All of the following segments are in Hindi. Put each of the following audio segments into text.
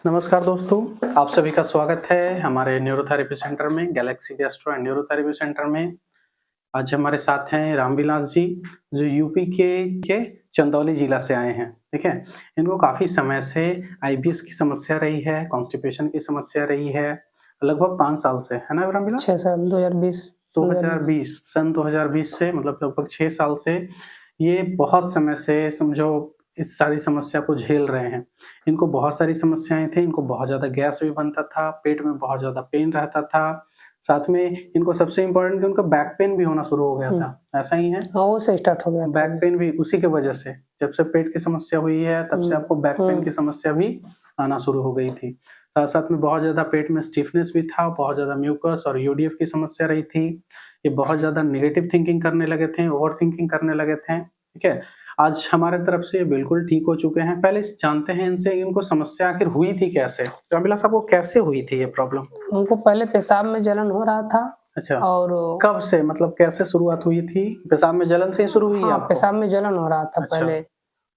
नमस्कार दोस्तों, आप सभी का स्वागत है हमारे न्यूरोथेरेपी सेंटर में, Galaxy gastro and neurotherapy centre में। आज हमारे साथ हैं रामविलास जी, जो यूपी के चंदौली जिला से आए हैं। ठीक है, इनको काफ़ी समय से आईबीएस की समस्या रही है, कॉन्स्टिपेशन की समस्या रही है, लगभग 5 साल से, है ना रामविलास? 6 साल 2020 सन 2020 से मतलब लगभग 6 साल से ये बहुत समय से समझो इस सारी समस्या को झेल रहे हैं। इनको बहुत सारी समस्याएँ थी, इनको बहुत ज़्यादा गैस भी बनता था, पेट में बहुत ज़्यादा पेन रहता था, साथ में इनको सबसे इम्पोर्टेंट कि उनका बैक पेन भी होना शुरू हो गया था, ऐसा ही है? हाँ, वो से स्टार्ट हो गया था। बैक पेन भी उसी की वजह से, जब से पेट की समस्या हुई है तब से आपको बैक पेन की समस्या भी आना शुरू हो गई थी। साथ-साथ में बहुत ज़्यादा पेट में स्टिफनेस भी था, बहुत ज़्यादा म्यूकस और यूडीएफ की समस्या रही थी। ये बहुत ज़्यादा नेगेटिव थिंकिंग करने लगे थे, ओवरथिंकिंग करने लगे थे, ठीक है? आज हमारे तरफ से ये बिल्कुल ठीक हो चुके हैं। पहले जानते हैं इनसे इनको समस्या आखिर हुई थी कैसे? रामविलास आपको कैसे हुई थी ये प्रॉब्लम? उनको पहले पेशाब में जलन हो रहा था अच्छा, और कब से मतलब कैसे शुरुआत हुई थी? पेशाब में जलन से ही शुरू हुई हाँ, आपको? पेशाब में जलन हो रहा था अच्छा। पहले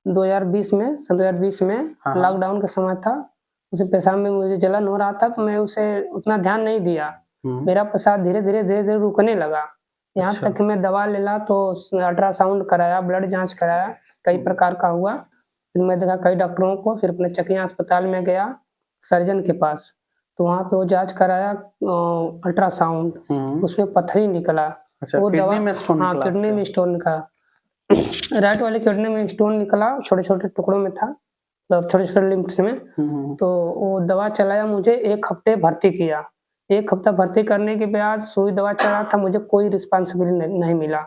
2020 में हाँ, हाँ। लॉकडाउन का समय था। उसे पेशाब में मुझे जलन हो रहा था तो मैं उसे उतना ध्यान नहीं दिया। मेरा पेशाब धीरे-धीरे रुकने लगा। यहाँ अच्छा। तक कि मैं दवा लेला तो अल्ट्रासाउंड कराया, ब्लड जाँच कराया, कई प्रकार का हुआ। फिर मैं देखा कई डॉक्टरों को, फिर अपने चकिया अस्पताल में गया सर्जन के पास, तो वहाँ पे वो जाँच कराया अल्ट्रासाउंड, उसमें पत्थरी निकला। अच्छा, वो किडनी दवा में स्टोन हाँ, निकला किडनी आपके? में स्टोन निकला। राइट वाली किडनी में स्टोन निकला, छोटे-छोटे टुकड़ों में था, मतलब छोटे-छोटे लिम्फ्स में। तो वो दवा चलाया, मुझे 1 हफ्ते भर्ती किया। 1 हफ्ता भर्ती करने के बाद सुई दवा चला था, मुझे कोई रिस्पॉन्सिबिलिटी नहीं मिला।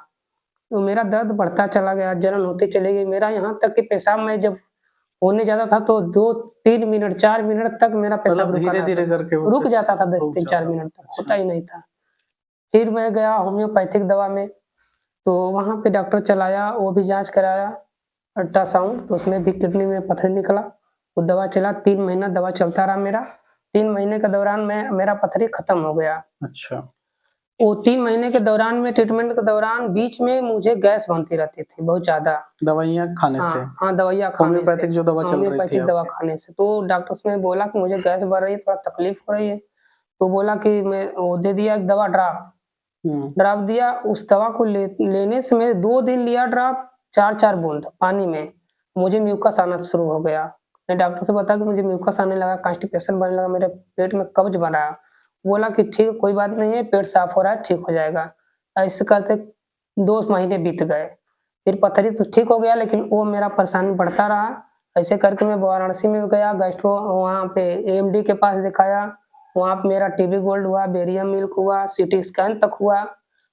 तो मेरा दर्द बढ़ता चला गया, जलन होती चली गई। मेरा यहाँ तक कि पेशाब में जब होने जाता था तो 2-3 मिनट, 4 मिनट तक मेरा पेशाब मतलब रुका धीरे-धीरे रहता था। करके वो रुक जाता था रुक 3-4 जाता मिनट था। तक, होता ही नहीं था। फिर मैं गया होम्योपैथिक दवा में, तो वहाँ पे डॉक्टर चलाया, वो भी जाँच कराया अल्ट्रासाउंड, तो उसमें भी किडनी में पत्थरी निकला। वो दवा चला, 3 महीना दवा चलता रहा मेरा। 3 महीने के दौरान मेरा पत्थरी खत्म हो गया। अच्छा। वो 3 महीने के दौरान में ट्रीटमेंट के दौरान बीच में मुझे गैस बनती रहती थी बहुत ज़्यादा। दवाइयाँ खाने से? हाँ, दवाइयाँ खाने से। होम्योपैथिक जो दवा चल रही थी होम्योपैथिक दवा आपकी? खाने से। तो डॉक्टर्स ने बोला कि मुझे गैस बढ़ रही है, थोड़ा तकलीफ हो रही है। तो बोला कि मैं वो दे दिया एक दवा ड्रॉप दिया। उस दवा को लेने से मैं 2 दिन लिया ड्रॉप, 4-4 बूंद पानी में, मुझे म्यूकस आना शुरू हो गया। मैं डॉक्टर से बताया कि मुझे म्यूकस आने लगा, कॉन्स्टिपेशन बनने लगा, मेरे पेट में कब्ज बन रहा है। बोला कि ठीक है, कोई बात नहीं है, पेट साफ हो रहा है, ठीक हो जाएगा। ऐसे करते 2 महीने बीत गए। फिर पत्थरी तो ठीक हो गया, लेकिन वो मेरा परेशानी बढ़ता रहा। ऐसे करके मैं वाराणसी में गया, गैस्ट्रो वहाँ पे एएमडी के पास दिखाया। वहाँ पे मेरा टीबी गोल्ड हुआ, बेरियम मिल्क हुआ, सीटी स्कैन तक हुआ।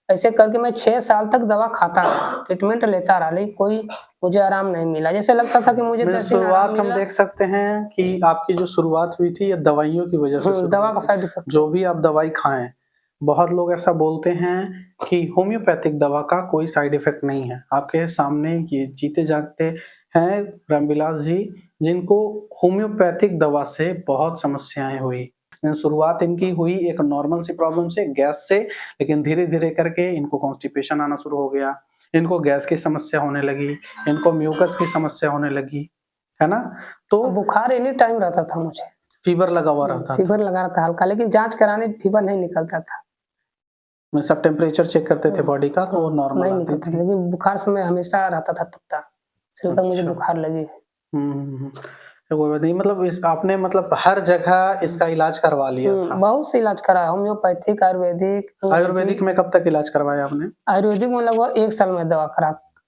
ऐसे करके मैं 6 साल तक दवा खाता रहा, ट्रीटमेंट लेता रहा, लेकिन कोई मुझे आराम नहीं मिला। जैसे लगता था कि मुझे 10 दिन आराम शुरुआत हम मिला। देख सकते हैं कि आपकी जो शुरुआत हुई थी ये दवाइयों की वजह से शुरू दवा हुई का थी। Side effect. जो भी आप दवाई खाएँ, बहुत लोग ऐसा बोलते हैं कि होम्योपैथिक दवा का कोई साइड इफेक्ट नहीं है। आपके सामने ये जीते जागते हैं रामविलास जी, जिनको होम्योपैथिक दवा से बहुत समस्याएँ हुई। शुरुआत इनकी हुई एक नॉर्मल सी प्रॉब्लम से, गैस से, लेकिन धीरे-धीरे करके इनको कॉन्स्टिपेशन आना शुरू हो गया, इनको गैस की समस्या होने लगी, इनको म्यूकस की समस्या होने लगी, है ना? तो बुखार एनी टाइम रहता था मुझे। फीवर लगा हुआ रहता था। फीवर लगा रहता हल्का, लेकिन जाँच कराने पे फीवर नहीं निकलता था। मतलब सब टेम्परेचर चेक करते थे बॉडी का तो वो नॉर्मल नहीं आती निकलता था, थी। लेकिन बुखार समय हमेशा रहता था तब तक। ऐसा लगता मुझे अच्छा। बुखार लगी है। तो कोई बात नहीं, मतलब इस आपने मतलब हर जगह इसका इलाज करवा लिया था। बहुत से इलाज कराया, होम्योपैथिक, आयुर्वेदिक, आयुर्वेदिक में कब तक इलाज करवाया आपने? आयुर्वेदिक में लगभग 1 साल में दवा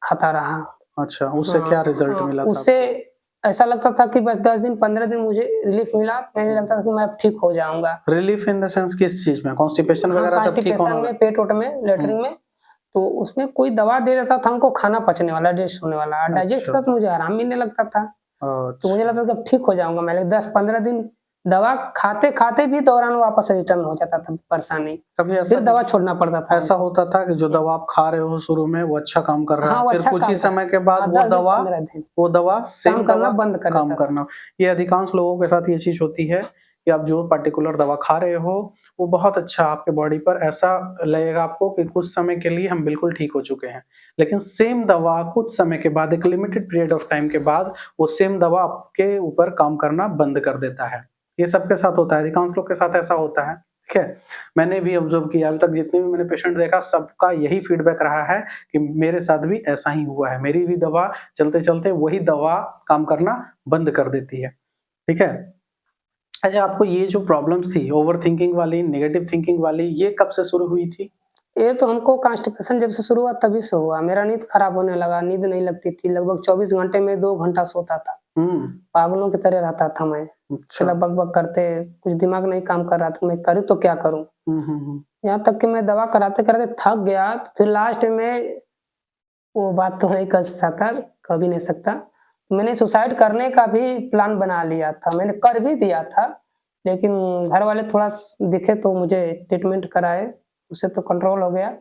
खाता रहा। अच्छा, उससे क्या रिजल्ट मिला था उससे आपको? ऐसा लगता था कि बस 10 दिन 15 दिन मुझे रिलीफ मिला, मुझे लगता था कि मैं अब ठीक हो जाऊँगा। रिलीफ इन द सेंस किस चीज़ में? कॉन्स्टिपेशन वगैरह सब ठीक होने कॉन्स्टिपेशन लगा? में, पेट-वोट में, लैट्रिन में, तो उसमें कोई दवा दे देता था हमको, खाना पचने वाला, डाइजेस्ट होने वाला। डाइजेस्ट अच्छा। होता तो मुझे आराम मिलने लगता था। तो मुझे अच्छा। लगता था कि अब ठीक हो जाऊँगा मैं, 10-15 दिन दवा खाते-खाते भी दौरान वापस रिटर्न हो जाता था परेशानी। कभी ऐसा फिर दवा छोड़ना पड़ता था ऐसा हमको। होता था कि जो दवा आप खा रहे हो शुरू में वो अच्छा काम कर रहा हाँ, है, वो फिर अच्छा कुछ ही काम कर समय के बाद 10 दिन 15 दिन वो दवा सेम काम करना दवा बंद कर काम देता था। करना। ये अधिकांश लोगों के साथ ये चीज़ होती है कि आप जो पर्टिकुलर दवा खा रहे हो वो बहुत अच्छा आपके बॉडी पर ऐसा लगेगा आपको कि कुछ समय के लिए हम बिल्कुल ठीक हो चुके हैं। लेकिन सेम दवा कुछ समय के बाद, एक लिमिटेड पीरियड ऑफ टाइम के बाद, वो सेम दवा आपके ऊपर काम करना बंद कर देता है। ये सबके साथ होता है, अधिकांश लोग के साथ ऐसा होता है। ठीक है, मैंने भी ऑब्जर्व किया, अभी तक जितने भी मैंने पेशेंट देखा सबका यही फीडबैक रहा है कि मेरे साथ भी ऐसा ही हुआ है, मेरी भी दवा चलते चलते वही दवा काम करना बंद कर देती है। ठीक है, अच्छा आपको ये जो प्रॉब्लम्स थी ओवर थिंकिंग वाली, नेगेटिव थिंकिंग वाली, ये कब से शुरू हुई थी? ये तो हमको कॉन्स्टिपेशन जब से शुरू हुआ तभी से हुआ। मेरा नींद खराब होने लगा, नींद नहीं लगती थी, लगभग 24 घंटे में 2 घंटा सोता था। पागलों की तरह रहता था मैं। अच्छा। चला बक-बक करते, कुछ दिमाग नहीं काम कर रहा था, मैं करूँ तो क्या करूँ? यहाँ तक कि मैं दवा कराते-कराते थक गया, तो फिर लास्ट में वो बात तो नहीं कर सकता, कभी नहीं सकता। मैंने सुसाइड करने का भी प्लान बना लिया था, मैंने कर भी दिया था, लेकिन घर वाले थोड़ा दिखे तो मुझे ट्रीटमेंट कराए, उससे तो कंट्रोल हो गया।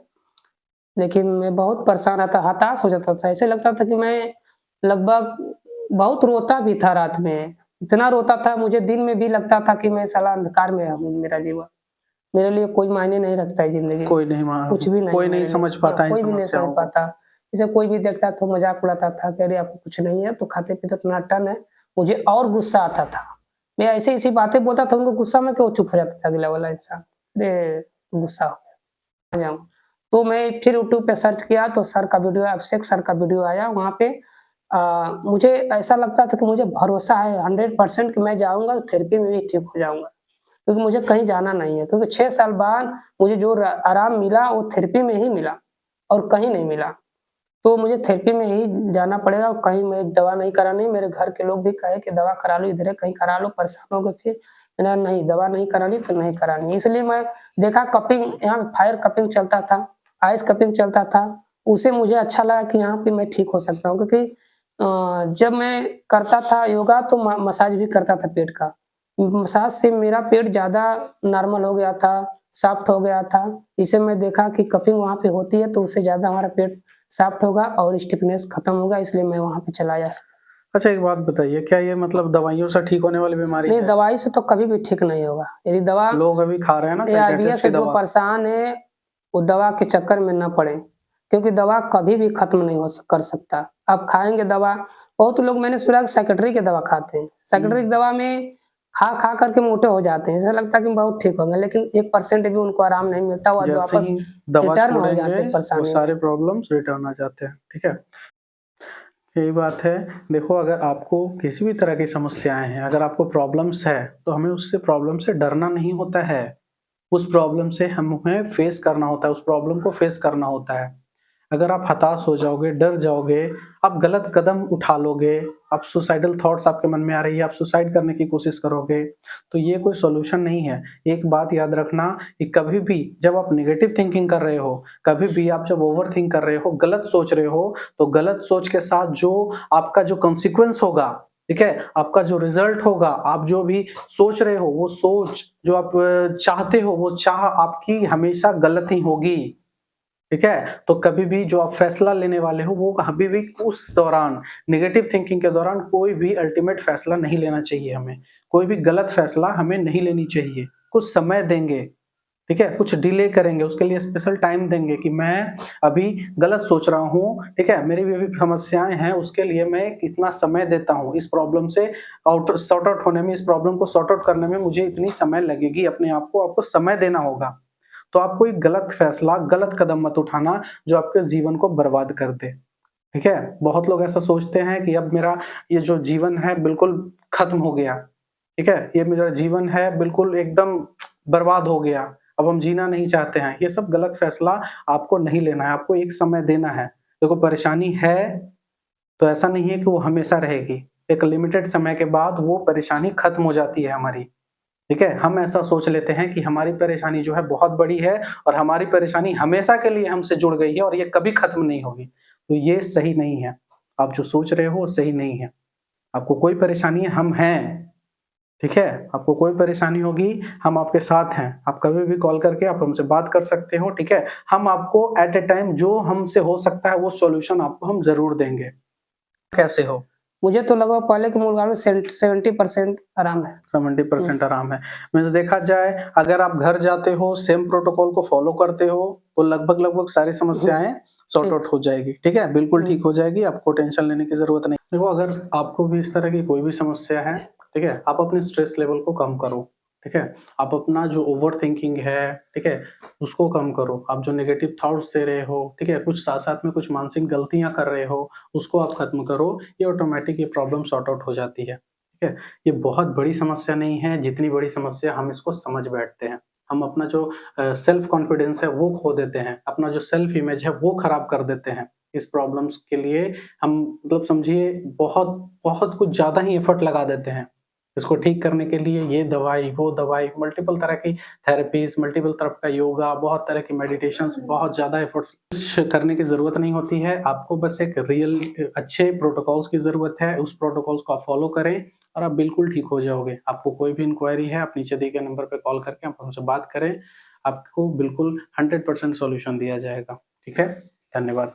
लेकिन मैं बहुत परेशान रहता, हताश हो जाता था, ऐसे लगता था कि मैं लगभग बहुत रोता भी था रात में, इतना रोता था मुझे दिन में भी लगता था कि मैं साला अंधकार में हूँ मेरा जीवन। मेरे लिए कोई मायने नहीं रखता है ज़िंदगी। कोई नहीं कुछ भी नहीं कोई नहीं मेरे लिए। समझ पाता इन कोई भी नहीं समस्याओं समझ को। पाता। जैसे कोई भी देखता तो मज़ाक उड़ाता था कि अरे आपको कुछ नहीं है, तो खाते-पीते तो टनाटन है। मुझे और गुस्सा आता था। मैं ऐसी-ऐसी बातें बोलता था उनको गुस्सा में कि वो चुप हो जाता था अगला वाला इंसान। अरे! गुस्सा हो गया। जाऊँ। तो मैं फिर यूट्यूब पे सर्च किया तो सर का वीडियो, अभिषेक सर का वीडियो आया वहाँ पे। मुझे ऐसा लगता था कि मुझे भरोसा है 100% कि मैं जाऊँगा थेरेपी में भी ठीक हो जाऊँगा। क्योंकि मुझे कहीं जाना नहीं है, क्योंकि 6 साल बाद मुझे जो आराम मिला वो थेरेपी में ही मिला और कहीं नहीं मिला। तो मुझे थेरेपी में ही जाना पड़ेगा और कहीं मैं दवा नहीं करानी। मेरे घर के लोग भी कहे कि दवा करा लो, इधर कहीं करा लो, परेशान हो गए फिर। मैंने कहा नहीं, दवा नहीं करानी तो नहीं करानी। इसलिए मैं देखा कपिंग, यहाँ फायर कपिंग चलता था, आइस कपिंग चलता था, उससे मुझे अच्छा लगा कि यहाँ पे मैं ठीक हो सकता हूँ, क्योंकि जब मैं करता था योगा तो मसाज भी करता था पेट का। मसाज से मेरा पेट ज़्यादा नॉर्मल हो गया था, सॉफ्ट हो गया था। इसे मैं देखा कि कपिंग वहाँ पे होती है तो उससे ज़्यादा हमारा पेट सॉफ्ट होगा और स्टिफनेस खत्म होगा, इसलिए मैं वहाँ पे चला जा सकता। अच्छा एक बात बताइए, क्या ये मतलब दवाइयों से ठीक होने वाली बीमारी नहीं, है? दवाई से तो कभी भी ठीक नहीं होगा। यदि दवा लोग अभी खा रहे हैं ना ARVS साइकियाट्रिस्ट से की जो दवा। परेशान है, वो दवा के चक्कर में ना पड़े, क्योंकि दवा कभी भी खत्म नहीं कर सकता। आप खाएँगे दवा, बहुत लोग मैंने सुना है साइकियाट्री की दवा खाते हैं। साइकियाट्री की दवा में खा कर के मोटे हो जाते हैं, ऐसा लगता है कि बहुत ठीक होंगे, लेकिन 1% भी उनको आराम नहीं मिलता, वो जैसे वापस ही दवा रिटर्न हो छोड़ेंगे जाते हैं वो परेशानी में। सारे प्रॉब्लम्स रिटर्न आ जाते हैं। ठीक है, यही बात है। देखो अगर आपको किसी भी तरह की समस्याएं हैं, अगर आपको प्रॉब्लम्स है तो हमें उससे प्रॉब्लम से डरना नहीं होता है, उस प्रॉब्लम से हमें फेस करना होता है, उस प्रॉब्लम को फेस करना होता है। अगर आप हताश हो जाओगे, डर जाओगे, आप गलत कदम उठा लोगे, आप सुसाइडल थॉट्स आपके मन में आ रही है, आप सुसाइड करने की कोशिश करोगे, तो ये कोई सॉल्यूशन नहीं है। एक बात याद रखना कि कभी भी जब आप नेगेटिव थिंकिंग कर रहे हो, कभी भी आप जब ओवर थिंक कर रहे हो, गलत सोच रहे हो, तो गलत सोच के साथ जो आपका जो कॉन्सिक्वेंस होगा, ठीक है, आपका जो रिजल्ट होगा, आप जो भी सोच रहे हो, वो सोच जो आप चाहते हो, वो चाह आपकी हमेशा गलत ही होगी। ठीक है, तो कभी भी जो आप फैसला लेने वाले हो वो कभी भी उस दौरान नेगेटिव थिंकिंग के दौरान कोई भी अल्टीमेट फैसला नहीं लेना चाहिए। हमें कोई भी गलत फैसला हमें नहीं लेनी चाहिए। कुछ समय देंगे, ठीक है, कुछ डिले करेंगे, उसके लिए स्पेशल टाइम देंगे कि मैं अभी गलत सोच रहा हूँ, ठीक है, मेरी भी अभी समस्याएं हैं, उसके लिए मैं कितना समय देता हूँ, इस प्रॉब्लम से सॉर्ट आउट होने में, इस प्रॉब्लम को सॉर्ट आउट करने में मुझे इतनी समय लगेगी। अपने आप को आपको समय देना होगा। तो आप कोई गलत फैसला, गलत कदम मत उठाना जो आपके जीवन को बर्बाद कर दे। ठीक है, बहुत लोग ऐसा सोचते हैं कि अब मेरा ये जो जीवन है बिल्कुल खत्म हो गया, ठीक है, ये मेरा जीवन है बिल्कुल एकदम बर्बाद हो गया, अब हम जीना नहीं चाहते हैं। ये सब गलत फैसला आपको नहीं लेना है, आपको एक समय देना है। देखो परेशानी है तो ऐसा नहीं है कि वो हमेशा रहेगी, एक लिमिटेड समय के बाद वो परेशानी खत्म हो जाती है हमारी। ठीक है, हम ऐसा सोच लेते हैं कि हमारी परेशानी जो है बहुत बड़ी है और हमारी परेशानी हमेशा के लिए हमसे जुड़ गई है और ये कभी खत्म नहीं होगी। तो ये सही नहीं है। आप जो सोच रहे हो वो सही नहीं है। आपको कोई परेशानी है, हम हैं। ठीक है, आपको कोई परेशानी होगी, हम आपके साथ हैं। आप कभी भी कॉल करके आप हमसे बात कर सकते हो। ठीक है, हम आपको एट ए टाइम जो हमसे हो सकता है वो सॉल्यूशन आपको हम जरूर देंगे। कैसे हो? मुझे तो लगा पहले के मुकाबले में 70% आराम है। 70% आराम है। मीन्स देखा जाए अगर आप घर जाते हो, सेम प्रोटोकॉल को फॉलो करते हो, तो लगभग सारी समस्याएं सॉर्ट आउट हो जाएगी। ठीक है, बिल्कुल ठीक हो जाएगी, आपको टेंशन लेने की जरूरत नहीं। देखो अगर आपको भी इस तरह की कोई भी समस्या है ठीक है? आप अपने स्ट्रेस लेवल को कम करो, ठीक है? आप अपना जो ओवर थिंकिंग है, ठीक है? उसको कम करो। आप जो नेगेटिव थॉट्स दे रहे हो, ठीक है? कुछ साथ-साथ में कुछ मानसिक गलतियाँ कर रहे हो, उसको आप खत्म करो। ये ऑटोमेटिक ये प्रॉब्लम सॉर्ट आउट हो जाती है, ठीक है? ये बहुत बड़ी समस्या नहीं है, जितनी बड़ी समस्या हम इसको समझ बैठते हैं। हम अपना जो सेल्फ कॉन्फिडेंस है वो खो देते हैं, अपना जो सेल्फ इमेज है वो खराब कर देते हैं। इस प्रॉब्लम्स के लिए हम मतलब समझिए बहुत कुछ ज़्यादा ही एफर्ट लगा देते हैं। इसको ठीक करने के लिए ये दवाई, वो दवाई, मल्टीपल तरह की थेरेपीज़, मल्टीपल तरह का योगा, बहुत तरह की मेडिटेशंस, बहुत ज़्यादा एफर्ट्स कुछ करने की ज़रूरत नहीं होती है। आपको बस एक अच्छे प्रोटोकॉल्स की ज़रूरत है। उस प्रोटोकॉल्स को आप फॉलो करें और आप बिल्कुल ठीक हो जाओगे। आपको कोई भी इंक्वायरी है, आप नीचे दिए गए नंबर पे कॉल करके आप हमसे बात करें। आपको बिल्कुल 100% सॉल्यूशन दिया जाएगा। ठीक है? धन्यवाद।